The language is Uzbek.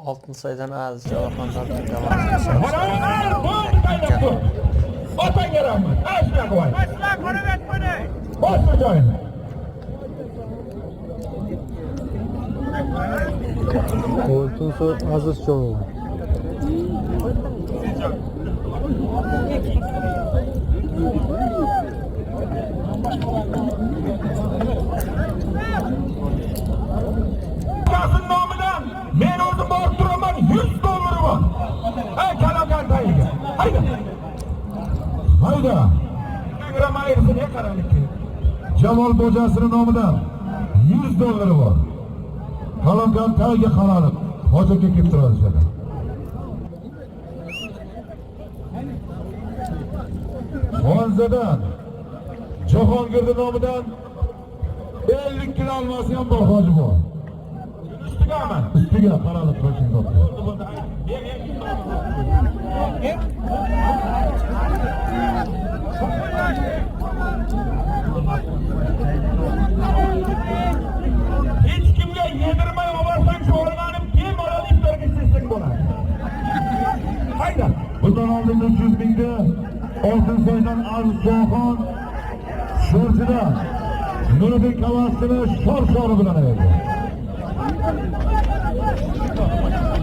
Oltinsoydan Aziz Javohirxon devam Otanga rahmat. Ashna qo'y. Boshqa joyini. Oltinsoy Aziz Javohirxon. Kasım nomidan men o'zim borib turaman, 100 dollar bor. Ey kalagan tayiga. Hayda. Hayda. Gramayirsiga qaralik. Jamol Bojasining nomidan 100 dollar bor. Kalagan tayiga qaralik. Hojaga kelib turadi. Xonzadan Jahongirning nomidan 50 kilo olmasi ham bor hoji bor. Ustigaman. Ustiga qaralik qo'shing doktor. Hech kimga yedirmay oborsang shu olmanim bemalol iftorga istesang bo'ladi. Hayda. Bundan oldin 300 mingda Oltinsoydan Aziz Javohirxon Sho'rchidan Nuriddin Kavasini shor-shori bilan ayirdi.